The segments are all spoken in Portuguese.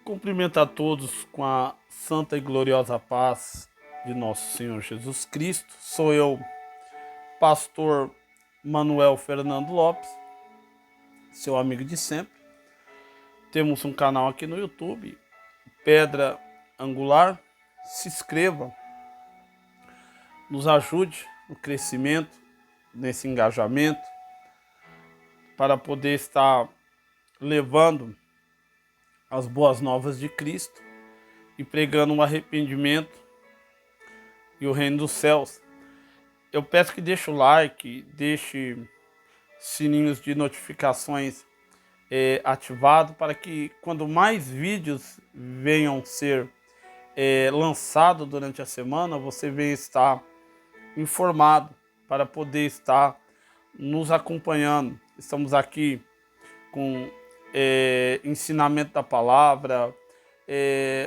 Cumprimento a todos com a santa e gloriosa paz de nosso Senhor Jesus Cristo. Sou eu, pastor Manuel Fernando Lopes, seu amigo de sempre. Temos um canal aqui no YouTube, Pedra Angular. Se inscreva, nos ajude no crescimento, nesse engajamento, para poder estar levando as boas novas de Cristo e pregando um arrependimento e o reino dos céus. Eu peço que deixe o like, deixe sininhos de notificações ativado para que quando mais vídeos venham ser lançados durante a semana, você venha estar informado para poder estar nos acompanhando. Estamos aqui com ensinamento da palavra,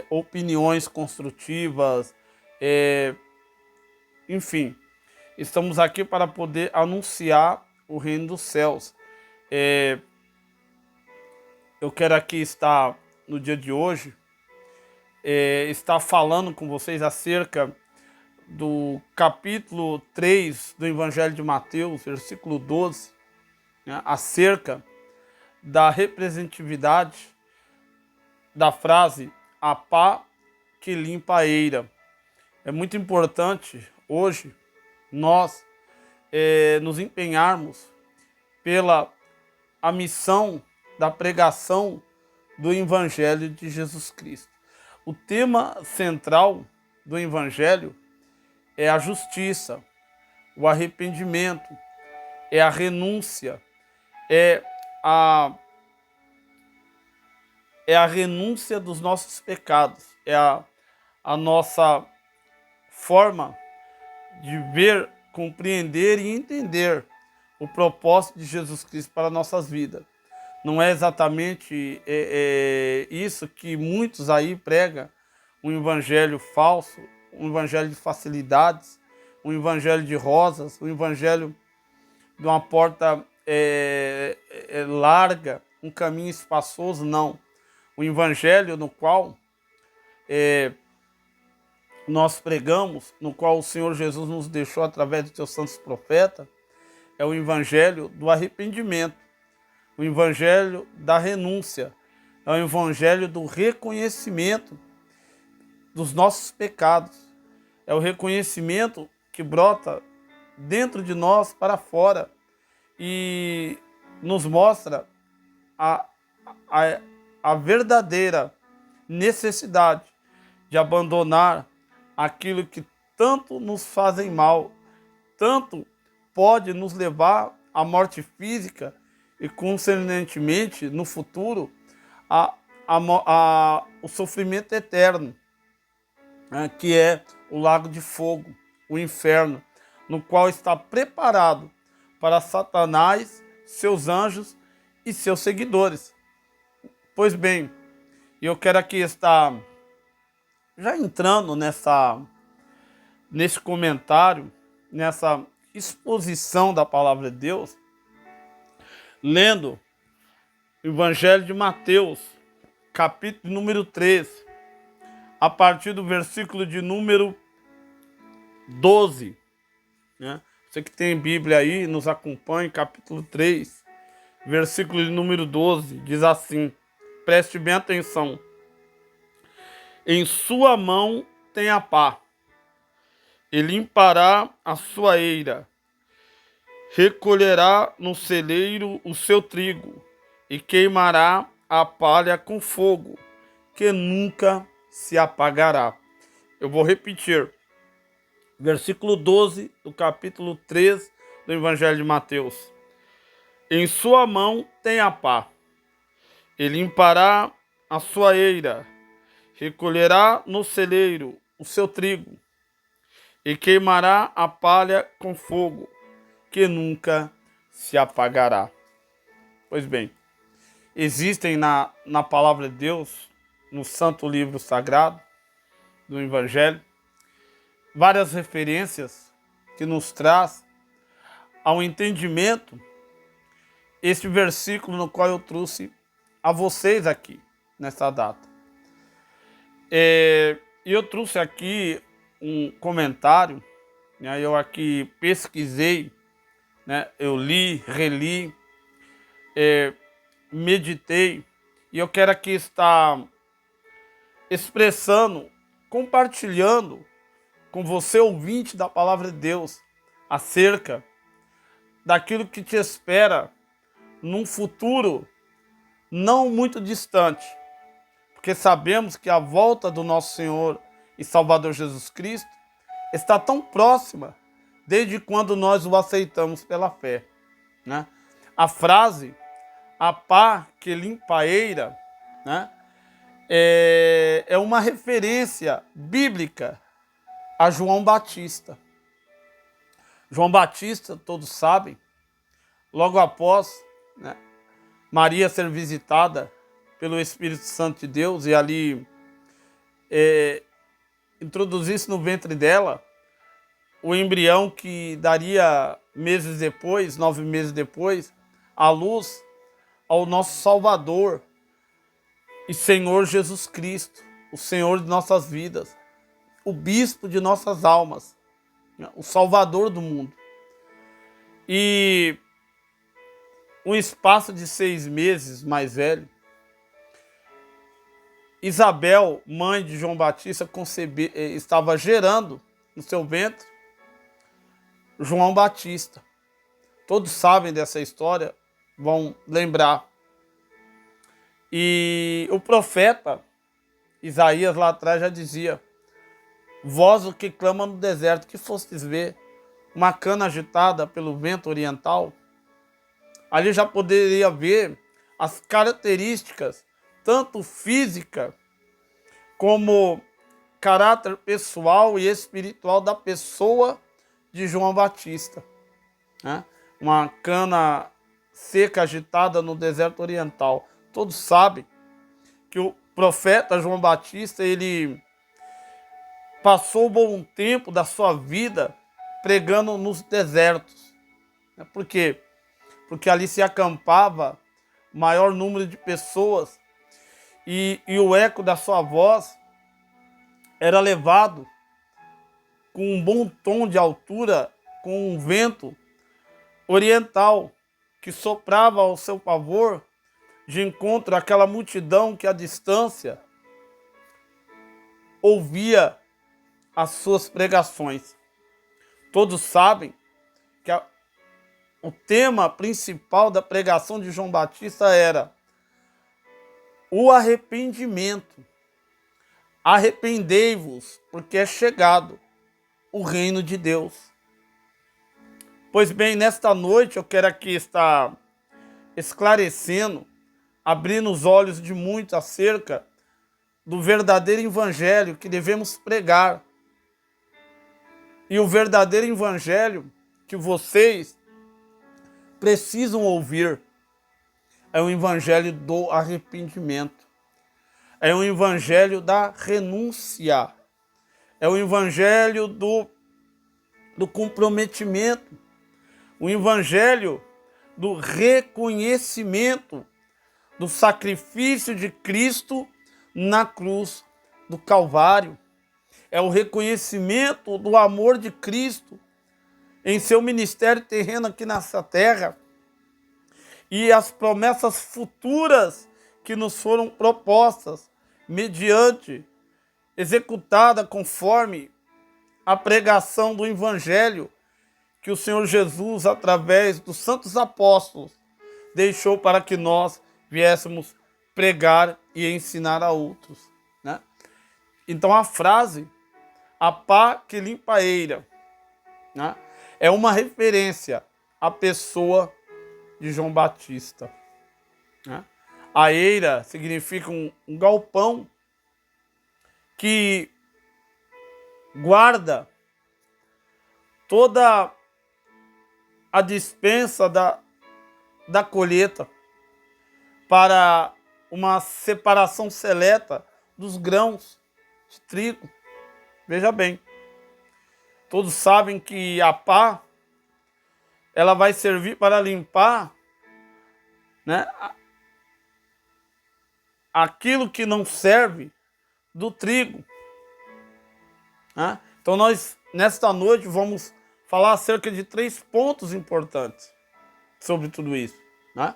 opiniões construtivas, enfim, estamos aqui para poder anunciar o reino dos céus. Eu quero aqui estar no dia de hoje, estar falando com vocês acerca do capítulo 3 do Evangelho de Mateus, versículo 12, né, acerca da representatividade da frase "a pá que limpa a eira". É muito importante hoje nós nos empenharmos pela a missão da pregação do Evangelho de Jesus Cristo. O tema central do Evangelho é a justiça, o arrependimento, é a renúncia, é a renúncia dos nossos pecados, é a nossa forma de ver, compreender e entender o propósito de Jesus Cristo para nossas vidas. Não é exatamente isso que muitos aí pregam, um evangelho falso, um evangelho de facilidades, um evangelho de rosas, um evangelho de uma porta larga, um caminho espaçoso, não. O evangelho no qual nós pregamos, no qual o Senhor Jesus nos deixou através dos seus santos profetas, é o evangelho do arrependimento, o evangelho da renúncia, é o evangelho do reconhecimento dos nossos pecados, é o reconhecimento que brota dentro de nós para fora e nos mostra a verdadeira necessidade de abandonar aquilo que tanto nos fazem mal, tanto pode nos levar à morte física e, consequentemente, no futuro, o sofrimento eterno, né, que é o lago de fogo, o inferno, no qual está preparado para Satanás, seus anjos e seus seguidores. Pois bem, eu quero aqui estar já entrando nesse comentário, nessa exposição da palavra de Deus, lendo o Evangelho de Mateus, capítulo número 3, a partir do versículo de número 12. Né? Você que tem Bíblia aí, nos acompanhe, capítulo 3, versículo de número 12, diz assim, preste bem atenção. Em sua mão tem a pá, e limpará a sua eira, recolherá no celeiro o seu trigo, e queimará a palha com fogo, que nunca se apagará. Eu vou repetir, versículo 12 do capítulo 3 do Evangelho de Mateus. Em sua mão tem a pá, e limpará a sua eira, recolherá no celeiro o seu trigo, e queimará a palha com fogo, que nunca se apagará. Pois bem, existem na palavra de Deus, no santo livro sagrado do Evangelho, várias referências que nos traz ao entendimento este versículo no qual eu trouxe a vocês aqui, nessa data. E eu trouxe aqui um comentário, né? Eu aqui pesquisei, né? Eu li, reli, meditei, e eu quero aqui estar expressando, compartilhando com você, ouvinte da palavra de Deus, acerca daquilo que te espera num futuro não muito distante, porque sabemos que a volta do nosso Senhor e Salvador Jesus Cristo está tão próxima desde quando nós o aceitamos pela fé, né? A frase "a pá que limpa a eira", né, é uma referência bíblica a João Batista. João Batista, todos sabem, logo após, né, Maria ser visitada pelo Espírito Santo de Deus e ali introduzisse no ventre dela o embrião que daria meses depois, 9 meses depois, à luz ao nosso Salvador e Senhor Jesus Cristo, o Senhor de nossas vidas, o Bispo de nossas almas, o Salvador do mundo. E um espaço de 6 meses mais velho, Isabel, mãe de João Batista, estava gerando no seu ventre João Batista. Todos sabem dessa história, vão lembrar. E o profeta Isaías lá atrás já dizia: vós o que clama no deserto, que fostes ver uma cana agitada pelo vento oriental. Ali já poderia ver as características, tanto física como caráter pessoal e espiritual da pessoa de João Batista, né? Uma cana seca agitada no deserto oriental. Todos sabem que o profeta João Batista, ele passou um bom tempo da sua vida pregando nos desertos. Por quê? Porque ali se acampava maior número de pessoas e o eco da sua voz era levado com um bom tom de altura, com um vento oriental que soprava ao seu favor de encontro àquela multidão que à distância ouvia as suas pregações. Todos sabem que o tema principal da pregação de João Batista era o arrependimento. Arrependei-vos, porque é chegado o reino de Deus. Pois bem, nesta noite eu quero aqui estar esclarecendo, abrindo os olhos de muitos acerca do verdadeiro evangelho que devemos pregar. E o verdadeiro evangelho que vocês precisam ouvir é o evangelho do arrependimento. É o evangelho da renúncia. É o evangelho do comprometimento. O evangelho do reconhecimento do sacrifício de Cristo na cruz do Calvário. É o reconhecimento do amor de Cristo em seu ministério terreno aqui nessa terra e as promessas futuras que nos foram propostas mediante, executada conforme a pregação do Evangelho que o Senhor Jesus, através dos santos apóstolos, deixou para que nós viéssemos pregar e ensinar a outros, né? Então a frase "a pá que limpa a eira", né, é uma referência à pessoa de João Batista, né? A eira significa um galpão que guarda toda a dispensa da colheita para uma separação seleta dos grãos de trigo. Veja bem, todos sabem que a pá ela vai servir para limpar, né, aquilo que não serve do trigo. Né? Então nós, nesta noite, vamos falar acerca de 3 pontos importantes sobre tudo isso. Né?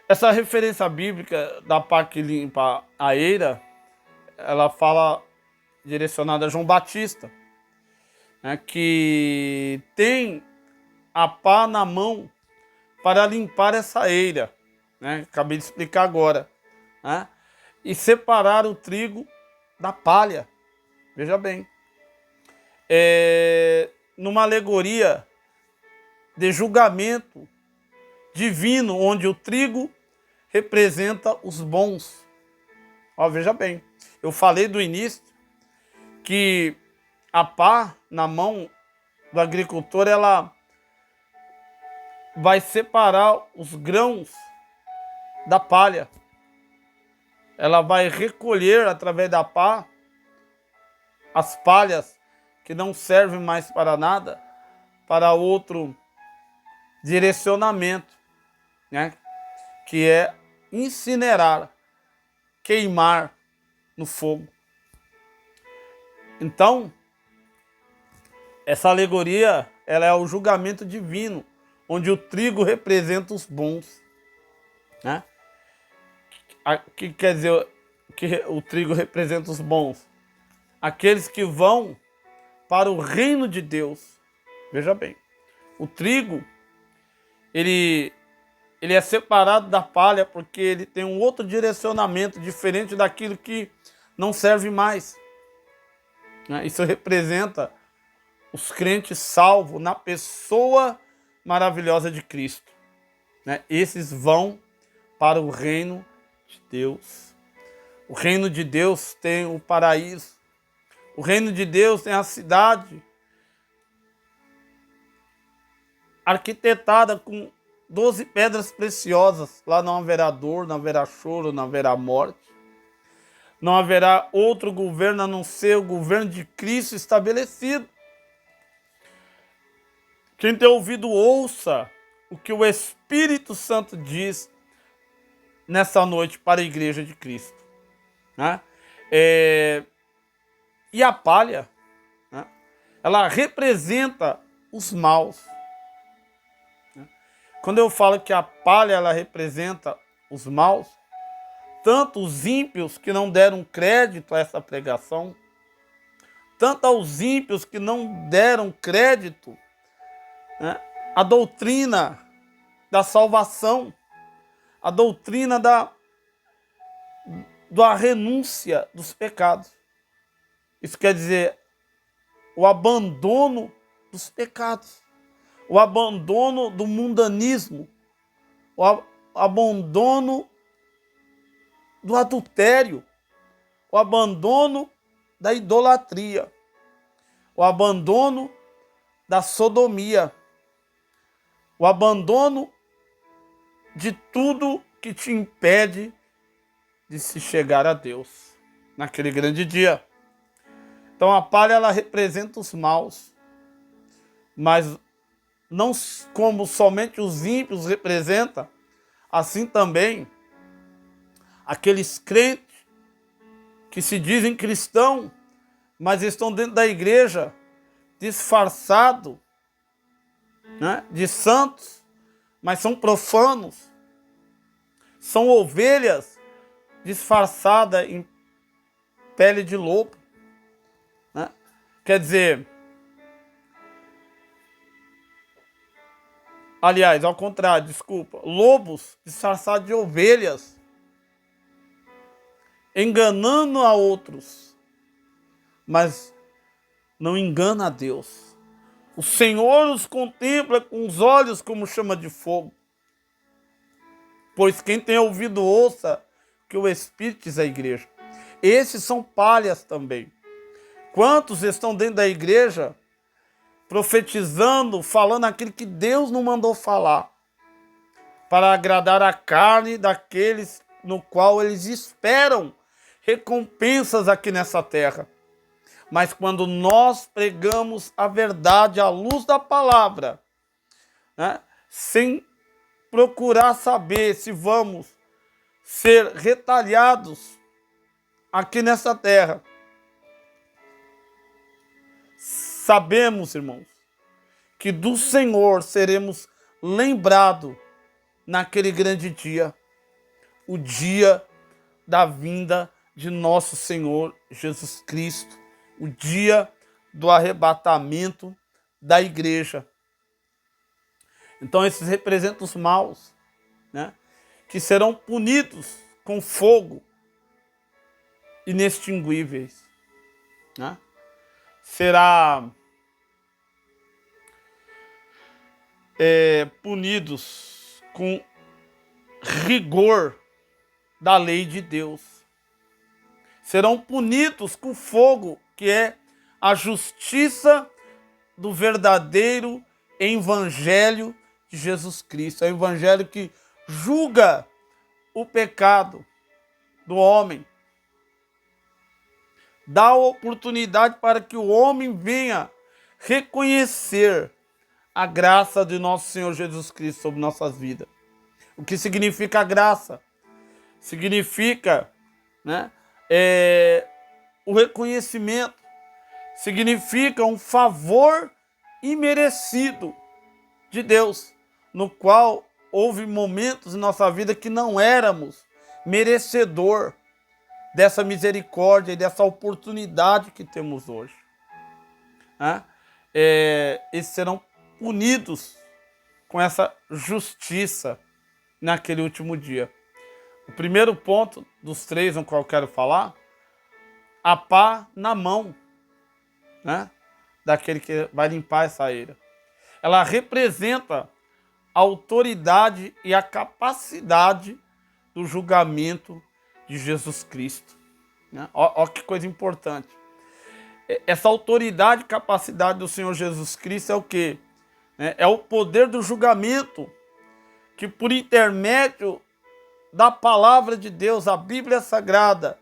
Essa referência bíblica da pá que limpa a eira, ela fala direcionada a João Batista, né, que tem a pá na mão para limpar essa eira, né? Acabei de explicar agora, né? E separar o trigo da palha. Veja bem, numa alegoria de julgamento divino, onde o trigo representa os bons. Ó, veja bem, eu falei do início que a pá na mão do agricultor, ela vai separar os grãos da palha. Ela vai recolher através da pá as palhas que não servem mais para nada, para outro direcionamento, né? Que é incinerar, queimar no fogo. Então, essa alegoria, ela é o julgamento divino, onde o trigo representa os bons, né? Que quer dizer que o trigo representa os bons? Aqueles que vão para o reino de Deus. Veja bem, o trigo, ele é separado da palha porque ele tem um outro direcionamento diferente daquilo que não serve mais. Né? Isso representa os crentes salvos na pessoa maravilhosa de Cristo. Né? Esses vão para o reino de Deus. O reino de Deus tem o paraíso. O reino de Deus tem a cidade arquitetada com 12 pedras preciosas. Lá não haverá dor, não haverá choro, não haverá morte. Não haverá outro governo a não ser o governo de Cristo estabelecido. Quem tem ouvido, ouça o que o Espírito Santo diz nessa noite para a igreja de Cristo. Né? E a palha, né? Ela representa os maus. Quando eu falo que a palha ela representa os maus, tanto os ímpios que não deram crédito a essa pregação, tanto aos ímpios que não deram crédito, né, à doutrina da salvação, a doutrina da renúncia dos pecados. Isso quer dizer o abandono dos pecados, o abandono do mundanismo, o abandono do adultério, o abandono da idolatria, o abandono da sodomia, o abandono de tudo que te impede de se chegar a Deus naquele grande dia. Então a palha ela representa os maus, mas não como somente os ímpios representa, assim também aqueles crentes que se dizem cristãos, mas estão dentro da igreja disfarçados, né, de santos, mas são profanos, são ovelhas disfarçadas em pele de lobo. Né? Quer dizer, aliás, ao contrário, desculpa, lobos disfarçados de ovelhas, enganando a outros, mas não engana a Deus. O Senhor os contempla com os olhos como chama de fogo. Pois quem tem ouvido, ouça que o Espírito diz à igreja. Esses são palhas também. Quantos estão dentro da igreja profetizando, falando aquilo que Deus não mandou falar, para agradar a carne daqueles no qual eles esperam recompensas aqui nessa terra. Mas quando nós pregamos a verdade à luz da palavra, né, sem procurar saber se vamos ser retalhados aqui nessa terra. Sabemos, irmãos, que do Senhor seremos lembrados naquele grande dia, o dia da vinda de nosso Senhor Jesus Cristo, o dia do arrebatamento da igreja. Então esses representam os maus, né, que serão punidos com fogo inextinguíveis, né? Será punidos com rigor da lei de Deus. Serão punidos com fogo, que é a justiça do verdadeiro evangelho de Jesus Cristo. É o evangelho que julga o pecado do homem, dá oportunidade para que o homem venha reconhecer a graça de nosso Senhor Jesus Cristo sobre nossas vidas. O que significa a graça? Significa, né, o reconhecimento, significa um favor imerecido de Deus, no qual houve momentos em nossa vida que não éramos merecedor dessa misericórdia e dessa oportunidade que temos hoje. Eles serão punidos com essa justiça naquele último dia. O primeiro ponto dos 3 no qual eu quero falar, a pá na mão, né, daquele que vai limpar essa eira. Ela representa a autoridade e a capacidade do julgamento de Jesus Cristo, né? Ó que coisa importante. Essa autoridade e capacidade do Senhor Jesus Cristo é o quê? É o poder do julgamento que, por intermédio da palavra de Deus, a Bíblia Sagrada,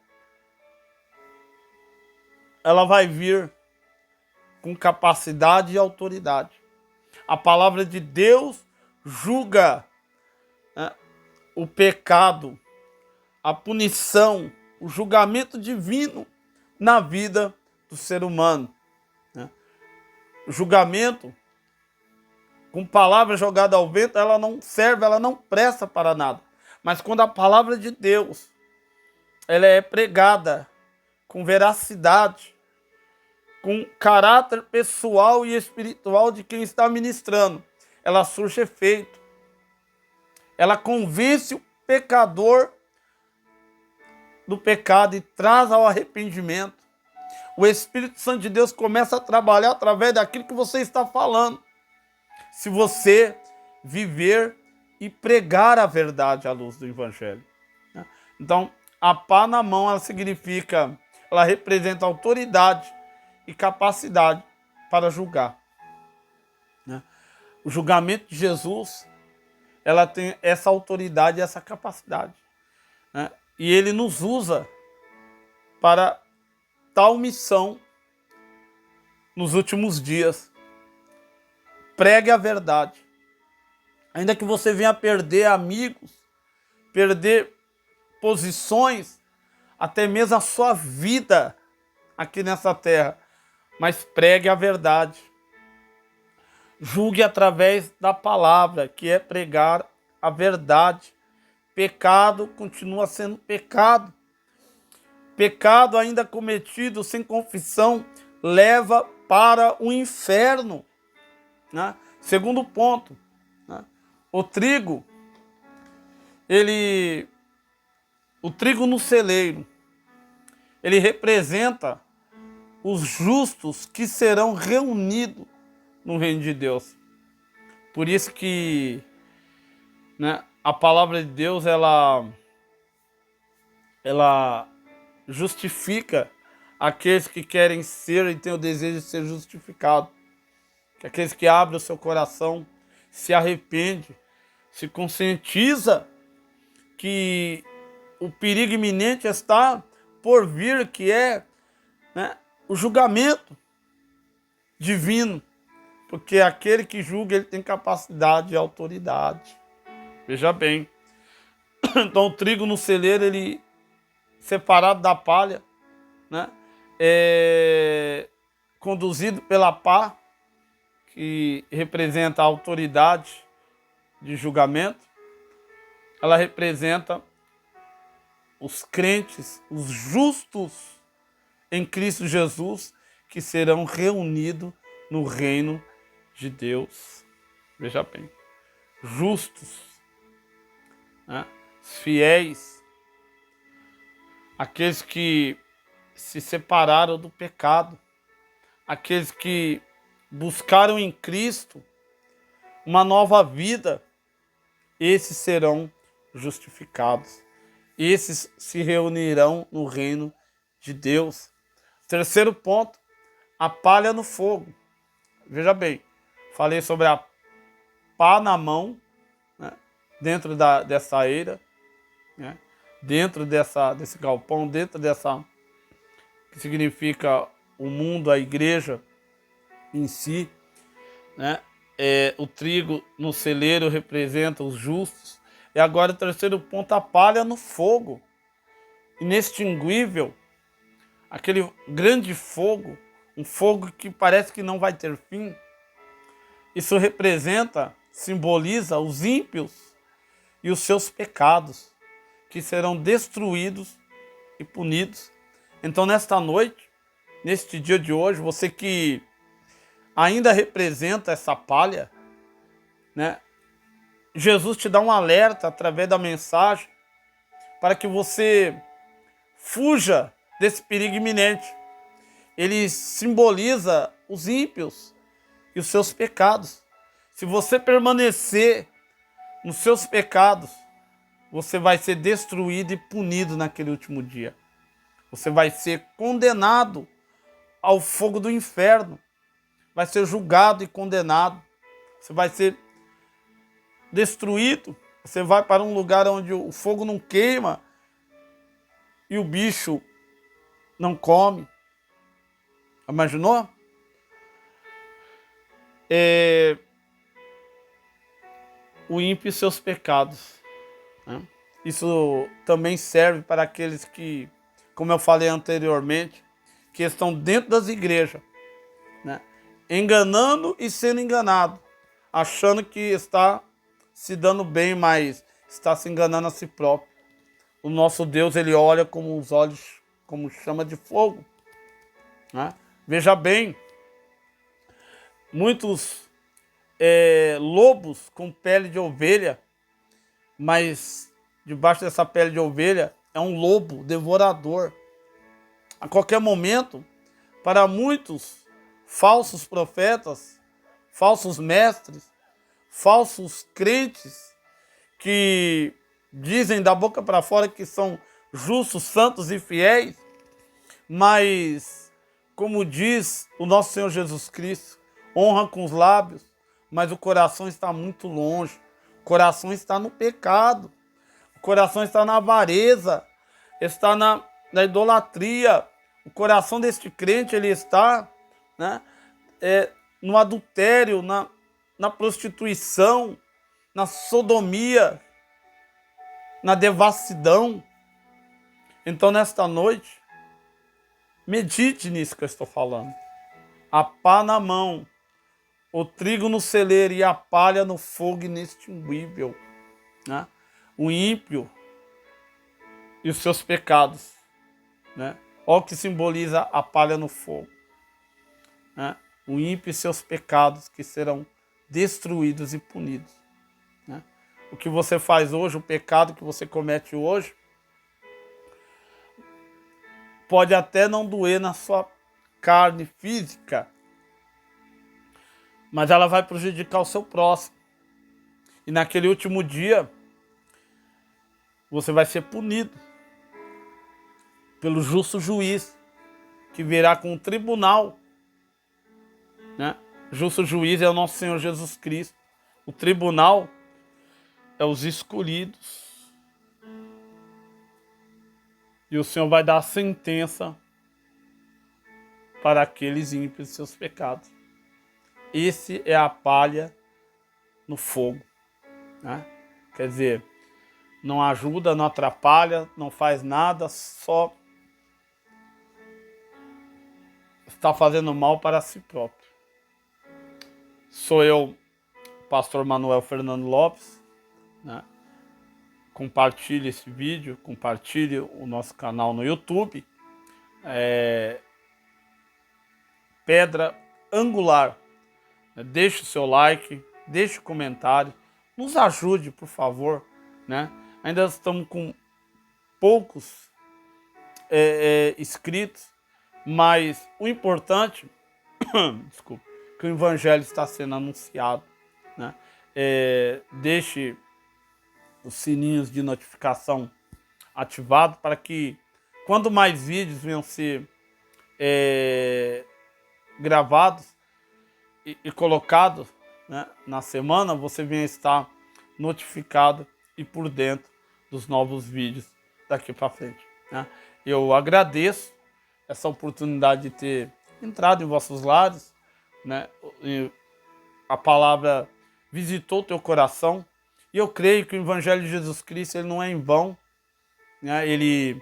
ela vai vir com capacidade e autoridade. A palavra de Deus julga, né, o pecado, a punição, o julgamento divino na vida do ser humano, né? O julgamento, com palavra jogada ao vento, ela não serve, ela não presta para nada. Mas quando a palavra de Deus ela é pregada com veracidade, com caráter pessoal e espiritual de quem está ministrando, ela surge efeito. Ela convence o pecador do pecado e traz ao arrependimento. O Espírito Santo de Deus começa a trabalhar através daquilo que você está falando. Se você viver e pregar a verdade à luz do Evangelho. Então, a pá na mão, ela representa autoridade e capacidade para julgar. O julgamento de Jesus, ela tem essa autoridade e essa capacidade, né? E ele nos usa para tal missão nos últimos dias. Pregue a verdade. Ainda que você venha perder amigos, perder posições, até mesmo a sua vida aqui nessa terra, mas pregue a verdade. Julgue através da palavra, que é pregar a verdade. Pecado continua sendo pecado. Pecado ainda cometido sem confissão leva para o inferno, né? Segundo ponto, né? O trigo no celeiro, ele representa os justos que serão reunidos no reino de Deus. Por isso que, né, a palavra de Deus ela justifica aqueles que querem ser e têm o desejo de ser justificados. Aqueles que abrem o seu coração, se arrepende, se conscientiza que o perigo iminente está por vir, que é, né, o julgamento divino. Porque aquele que julga, ele tem capacidade e autoridade. Veja bem, Então o trigo no celeiro, ele separado da palha, né? É conduzido pela pá, que representa a autoridade de julgamento. Ela representa os crentes, os justos em Cristo Jesus, que serão reunidos no reino de Deus. Veja bem, justos, né? Fiéis, aqueles que se separaram do pecado, aqueles que buscaram em Cristo uma nova vida, esses serão justificados. Esses se reunirão no reino de Deus. Terceiro ponto, a palha no fogo. Veja bem, falei sobre a pá na mão, né, dentro dessa eira, né, dentro desse galpão, dentro dessa, que significa o mundo, a igreja em si, né? O trigo no celeiro representa os justos. E agora o terceiro ponto, a palha no fogo, inextinguível, aquele grande fogo, um fogo que parece que não vai ter fim. Isso representa, simboliza os ímpios e os seus pecados, que serão destruídos e punidos. Então, nesta noite, neste dia de hoje, você que ainda representa essa palha, né? Jesus te dá um alerta através da mensagem para que você fuja desse perigo iminente. Ele simboliza os ímpios e os seus pecados. Se você permanecer nos seus pecados, você vai ser destruído e punido naquele último dia. Você vai ser condenado ao fogo do inferno. Vai ser julgado e condenado. Você vai ser destruído. Você vai para um lugar onde o fogo não queima e o bicho não come. Imaginou? O ímpio e seus pecados, né? Isso também serve para aqueles que, como eu falei anteriormente, que estão dentro das igrejas, né? Enganando e sendo enganado, achando que está se dando bem, mas está se enganando a si próprio. O nosso Deus, ele olha com os olhos como chama de fogo, né? Veja bem, muitos lobos com pele de ovelha, mas debaixo dessa pele de ovelha é um lobo devorador. A qualquer momento, para muitos falsos profetas, falsos mestres, falsos crentes que dizem da boca para fora que são justos, santos e fiéis, mas, como diz o nosso Senhor Jesus Cristo, honra com os lábios, mas o coração está muito longe. O coração está no pecado. O coração está na avareza, está na idolatria. O coração deste crente, ele está, né, no adultério, na prostituição, na sodomia, na devassidão. Então, nesta noite, medite nisso que eu estou falando. A pá na mão, o trigo no celeiro e a palha no fogo inextinguível, né? O ímpio e os seus pecados, né? Olha o que simboliza a palha no fogo, né? O ímpio e seus pecados que serão destruídos e punidos, né? O que você faz hoje, o pecado que você comete hoje, pode até não doer na sua carne física, mas ela vai prejudicar o seu próximo. E naquele último dia, você vai ser punido pelo justo juiz, que virá com um tribunal, né? Justo juiz é o nosso Senhor Jesus Cristo. O tribunal é os escolhidos. E o Senhor vai dar a sentença para aqueles ímpios e seus pecados. É a palha no fogo, né? Quer dizer, não ajuda, não atrapalha, não faz nada, só está fazendo mal para si próprio. Sou eu, pastor Manuel Fernando Lopes, né? Compartilhe esse vídeo, compartilhe o nosso canal no YouTube. Pedra Angular. Deixe o seu like, deixe o comentário, nos ajude, por favor, né? Ainda estamos com poucos inscritos, mas o importante, desculpa, que o evangelho está sendo anunciado, né? Deixe os sininhos de notificação ativados para que, quando mais vídeos venham ser gravados e colocados, né, na semana, você venha estar notificado e por dentro dos novos vídeos daqui para frente, né? Eu agradeço essa oportunidade de ter entrado em vossos lares, né? E a palavra visitou teu coração e eu creio que o Evangelho de Jesus Cristo ele não é em vão, né? Ele,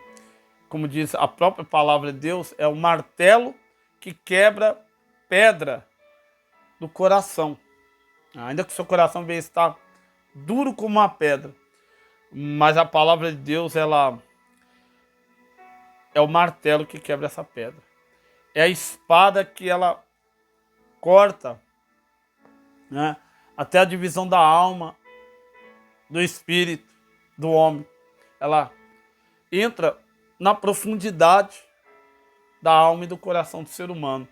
como diz a própria palavra de Deus, é o martelo que quebra pedra do coração. Ainda que o seu coração venha estar duro como uma pedra, mas a palavra de Deus, ela é o martelo que quebra essa pedra. É a espada que ela corta, né, até a divisão da alma, do espírito, do homem. Ela entra na profundidade da alma e do coração do ser humano.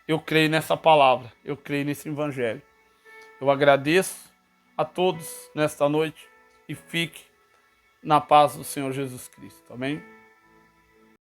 Eu creio nessa palavra, eu creio nesse evangelho. Eu agradeço a todos nesta noite e fique na paz do Senhor Jesus Cristo. Amém?